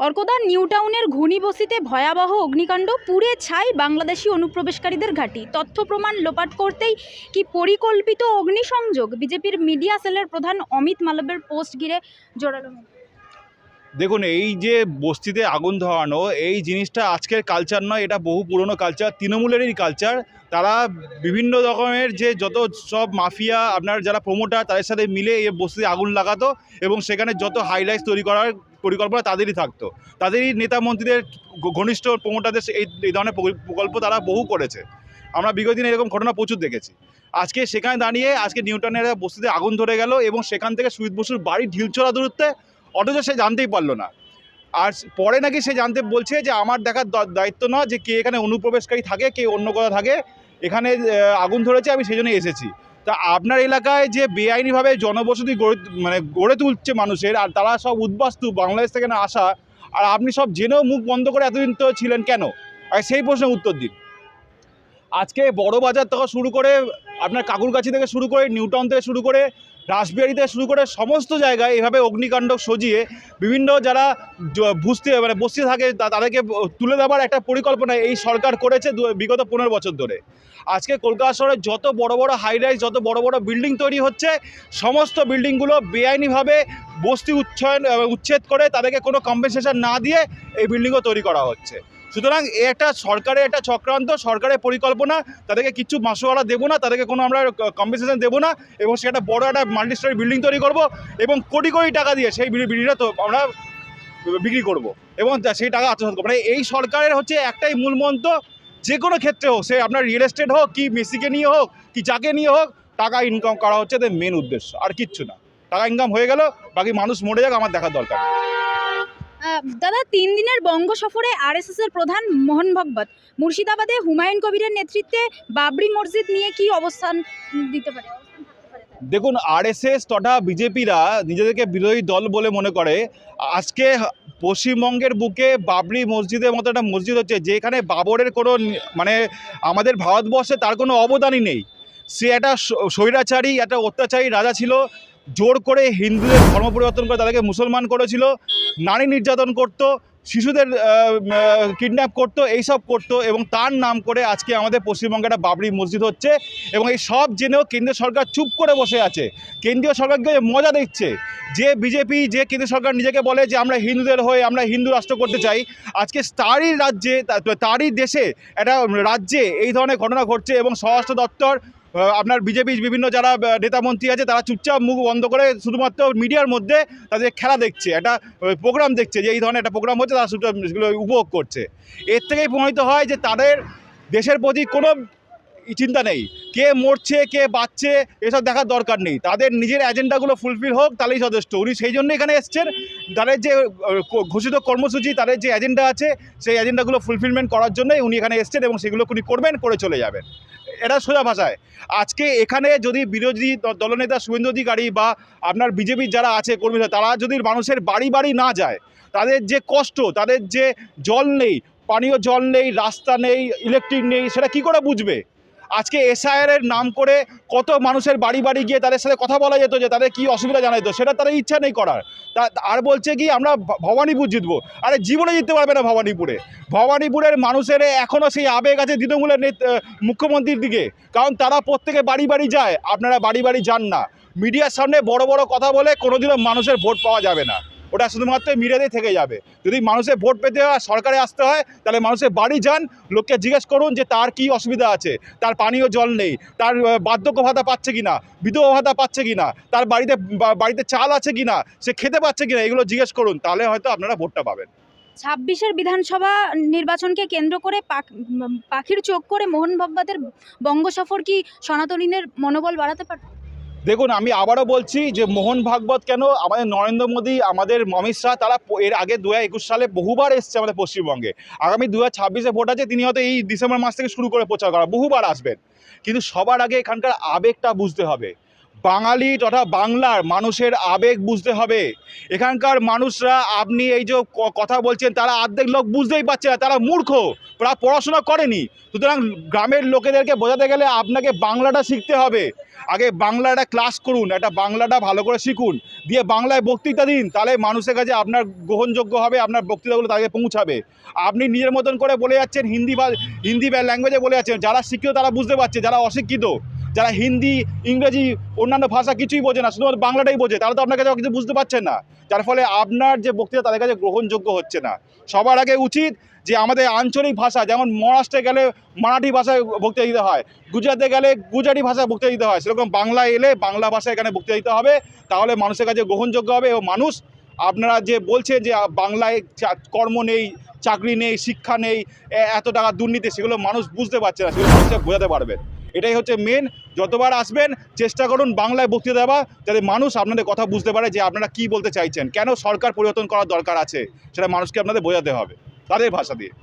অর্কদা, new টাউনের ঘুনিবসিতে ভয়াবহ অগ্নিকাণ্ড, পুড়ে ছাই বাংলাদেশি অনুপ্রবেশকারীদের ঘাঁটি। তথ্য প্রমাণ লোপাট করতেই কি পরিকল্পিত অগ্নিসংযোগ? বিজেপির মিডিয়া সেলের প্রধান অমিত মালব্যের পোস্ট ঘিরে জোরালো। দেখুন, এই যে বস্তিতে আগুন ধরানো এই জিনিসটা আজকের কালচার নয়, এটা বহু পুরনো কালচার, তৃণমূলেরই কালচার। তারা বিভিন্ন রকমের যে যত সব মাফিয়া আপনার যারা প্রমোটার তাদের সাথে মিলে এই বস্তিতে আগুন লাগাতো এবং সেখানে যত হাইলাইটস তৈরি করার পরিকল্পনা তাদেরই থাকতো। তাদেরই নেতা মন্ত্রীদের ঘনিষ্ঠ প্রমোটারদের এই ধরনের প্রকল্প তারা বহু করেছে। আমরা বিগত দিনে এরকম ঘটনা প্রচুর দেখেছি। আজকে সেখানে দাঁড়িয়ে আজকে নিউ টাউনের বস্তিতে আগুন ধরে গেল এবং সেখান থেকে সুজিত বসুর বাড়ি ঢিলছোড়া দূরত্বে, অথচ সে জানতেই পারলো না। আর পরে নাকি সে জানতে বলছে যে আমার দেখার দায়িত্ব না যে কে এখানে অনুপ্রবেশকারী থাকে, কে অন্য কোথাও থাকে, এখানে আগুন ধরেছে আমি সেই জন্য এসেছি। তা আপনার এলাকায় যে বেআইনিভাবে জনবসতি গড়ে তুলছে মানুষের, আর তারা সব উদ্বাস্তু বাংলাদেশ থেকে না আসা, আর আপনি সব জেনেও মুখ বন্ধ করে এতদিন তো ছিলেন কেন? আর সেই প্রশ্নের উত্তর দিন। আজকে বড় বাজার থেকে শুরু করে আপনার কাকুরগাছি থেকে শুরু করে নিউ টাউন থেকে শুরু করে রাসবিহারি থেকে শুরু করে সমস্ত জায়গায় এভাবে অগ্নিকাণ্ড সজিয়ে বিভিন্ন যারা বস্তি থাকে তাদেরকে তুলে দেওয়ার একটা পরিকল্পনা এই সরকার করেছে বিগত 15 বছর ধরে। আজকে কলকাতা শহরে যত বড় বড় হাইরাইজ, যত বড় বড় বিল্ডিং তৈরি হচ্ছে, সমস্ত বিল্ডিংগুলো বেআইনিভাবে বস্তি উচ্ছেদ করে তাদেরকে কোনো কম্পেনসেশন না দিয়ে এই বিল্ডিংও তৈরি করা হচ্ছে। সুতরাং একটা সরকারের একটা চক্রান্ত, সরকারের পরিকল্পনা। তাদেরকে কিছু মাসোয়ারা দেবো না, তাদেরকে কোনো আমরা কম্পেনসেশন দেবো না, এবং সেটা বড় একটা মাল্টি স্টোরি বিল্ডিং তৈরি করব এবং কোটি কোটি টাকা দিয়ে সেই বিল্ডিংটা তো আমরা বিক্রি করব এবং সেই টাকা আত্মসাৎ করবো। মানে এই সরকারের হচ্ছে একটাই মূল মন্ত্র, যে কোনো ক্ষেত্রে হোক, সে আপনার রিয়েল এস্টেট হোক কি মেসিকে নিয়ে হোক কি যাকে নিয়ে হোক, টাকা ইনকাম করা হচ্ছে তাদের মেন উদ্দেশ্য, আর কিচ্ছু না। টাকা ইনকাম হয়ে গেল, বাকি মানুষ মরে যাক, আমার দেখার দরকার। দাদা, 3 দিনের বঙ্গ সফরে আরএসএস এর প্রধান মোহন ভাগবত মুর্শিদাবাদে হুমায়ুন কবিরের নেতৃত্বে বাবরি মসজিদ নিয়ে কি অবস্থান দিতে পারে? দেখুন, আরএসএস তথা বিজেপিরা নিজেদেরকে বিরোধী দল বলে মনে করে। আজকে পশ্চিমবঙ্গের বুকে বাবরি মসজিদের মতো একটা মসজিদ হচ্ছে যেখানে বাবরের কোনো আমাদের ভারতবর্ষে তার কোনো অবদানই নেই। সে একটা স্বৈরাচারী, একটা অত্যাচারী রাজা ছিল। জোর করে হিন্দুদের ধর্ম পরিবর্তন করে তাদেরকে মুসলমান করেছিল, নারী নির্যাতন করত, শিশুদের কিডন্যাপ করতো, এইসব করতো, এবং তার নাম করে আজকে আমাদের পশ্চিমবঙ্গে একটা বাবরি মসজিদ হচ্ছে। এবং এই সব জেনেও কেন্দ্রীয় সরকার চুপ করে বসে আছে। কেন্দ্রীয় সরকারকে মজা দেখছে যে বিজেপি, যে কেন্দ্রীয় সরকার নিজেকে বলে যে আমরা হিন্দুদের হয়ে আমরা হিন্দু রাষ্ট্র করতে চাই, আজকে তারই রাজ্যে, তারই দেশে একটা রাজ্যে এই ধরনের ঘটনা ঘটছে। এবং স্বরাষ্ট্র দপ্তর, আপনার বিজেপির বিভিন্ন যারা নেতামন্ত্রী আছে, তারা চুপচাপ মুখ বন্ধ করে শুধুমাত্র মিডিয়ার মধ্যে তাদের খেলা দেখছে, একটা প্রোগ্রাম দেখছে যে এই ধরনের একটা প্রোগ্রাম হচ্ছে, তারা সেগুলো উপভোগ করছে। এর থেকেই প্রমাণিত হয় যে তাদের দেশের প্রতি কোনো চিন্তা নেই। কে মরছে, কে বাঁচছে, এসব দেখার দরকার নেই। তাদের নিজের এজেন্ডাগুলো ফুলফিল হোক, তাহলেই যথেষ্ট। উনি সেই জন্য এখানে এসছেন। তাদের যে ঘোষিত কর্মসূচি, তাদের যে এজেন্ডা আছে, সেই এজেন্ডাগুলো ফুলফিলমেন্ট করার জন্যই উনি এখানে এসছেন, এবং সেগুলো উনি করবেন, করে চলে যাবেন। এটা সোজা ভাষায়। আজকে এখানে যদি বিরোধী দলনেতা শুভেন্দু অধিকারী বা আপনার বিজেপির যারা আছে কর্মীরা, তারা যদি মানুষের বাড়ি বাড়ি না যায়, তাদের যে কষ্ট, তাদের যে জল নেই, পানীয় জল নেই, রাস্তা নেই, ইলেকট্রিক নেই, সেটা কি করে বুঝবে? আজকে এসআইআরের নাম করে কত মানুষের বাড়ি বাড়ি গিয়ে তাদের সাথে কথা বলা যেত, যে তাদের কী অসুবিধা জানাইতো, সেটা তাদের ইচ্ছা নেই করার। আর বলছে কি আমরা ভবানীপুর জিতবো। আরে জীবনে জিততে পারবে না ভবানীপুরের মানুষের এখনও সেই আবেগ আছে তৃণমূলের মুখ্যমন্ত্রীর দিকে, কারণ তারা প্রত্যেকে বাড়ি বাড়ি যায়, আপনারা বাড়ি বাড়ি যান না। মিডিয়ার সামনে বড় বড় কথা বলে কোনোদিনও মানুষের ভোট পাওয়া যাবে না, ওটা শুধুমাত্র মিডিয়াতেই থেকে যাবে। যদি মানুষের ভোট পেতে হয়, সরকারে আসতে হয়, তাহলে মানুষের বাড়ি যান, লোককে জিজ্ঞেস করুন যে তার কি অসুবিধা আছে, তার পানীয় জল নেই, তার বার্ধক্য ভাতা পাচ্ছে কিনা, বিধবা ভাতা পাচ্ছে কিনা, তার বাড়িতে চাল আছে কিনা, সে খেতে পাচ্ছে কিনা, এগুলো জিজ্ঞেস করুন, তাহলে হয়তো আপনারা ভোটটা পাবেন। 26-এর বিধানসভা নির্বাচনকে কেন্দ্র করে পাখির চোখ করে মোহন ভাগবতের বঙ্গ সফর কি সনাতনীদের মনোবল বাড়াতে পারে? দেখুন, আমি আবারও বলছি যে মোহন ভাগবত কেন, আমাদের নরেন্দ্র মোদী, আমাদের অমিত শাহ, তারা এর আগে 2021 সালে বহুবার এসছে আমাদের পশ্চিমবঙ্গে। আগামী 2026-এ ভোট আছে, তিনি হয়তো এই ডিসেম্বর মাস থেকে শুরু করে প্রচার করা, বহুবার আসবেন। কিন্তু সবার আগে এখানকার আবেগটা বুঝতে হবে। বাঙালি তথা বাংলার মানুষের আবেগ বুঝতে হবে। এখানকার মানুষরা, আপনি এই যে কথা বলছেন, তারা অর্ধেক লোক বুঝতেই পারছে না, তারা মূর্খ, তারা পড়াশোনা করেনি। সুতরাং গ্রামের লোকেদেরকে বোঝাতে গেলে আপনাকে বাংলাটা শিখতে হবে। আগে বাংলাটা ক্লাস করুন, একটা বাংলাটা ভালো করে শিখুন, দিয়ে বাংলায় বক্তৃতা দিন, তাহলে মানুষের কাছে আপনার গ্রহণযোগ্য হবে, আপনার বক্তৃতাগুলো তাদেরকে পৌঁছাবে। আপনি নিজের মতন করে বলে যাচ্ছেন, হিন্দি ল্যাঙ্গুয়েজে বলে যাচ্ছেন, যারা শিক্ষিত তারা বুঝতে পারছে, যারা অশিক্ষিত, যারা হিন্দি, ইংরেজি, অন্যান্য ভাষা কিছুই বোঝে না, শুধুমাত্র বাংলাটাই বোঝে, তারা তো আপনার কাছে কিছু বুঝতে পারছেন না, যার ফলে আপনার যে বক্তৃতা তাদের কাছে গ্রহণযোগ্য হচ্ছে না। সবার আগে উচিত যে আমাদের আঞ্চলিক ভাষা, যেমন মহারাষ্ট্রে গেলে মারাঠি ভাষায় বক্তৃতা দিতে হয়, গুজরাটে গেলে গুজরাটি ভাষায় বক্তৃতা দিতে হয়, সেরকম বাংলায় এলে বাংলা ভাষায় এখানে বক্তৃতা দিতে হবে, তাহলে মানুষের কাছে গ্রহণযোগ্য হবে। এবং মানুষ, আপনারা যে বলছেন যে বাংলায় কর্ম নেই, চাকরি নেই, শিক্ষা নেই, এত টাকা দুর্নীতি, সেগুলো মানুষ বুঝতে পারছে না, সেগুলো মানুষকে বোঝাতে পারবেন। এটাই হচ্ছে মেন। যতবার আসবেন চেষ্টা করুন বাংলায় বক্তৃতা দেওয়া, যাতে মানুষ আপনাদের কথা বুঝতে পারে যে আপনারা কী বলতে চাইছেন, কেন সরকার পরিবর্তন করার দরকার আছে, সেটা মানুষকে আপনাদের বোঝাতে হবে তাদের ভাষা দিয়ে।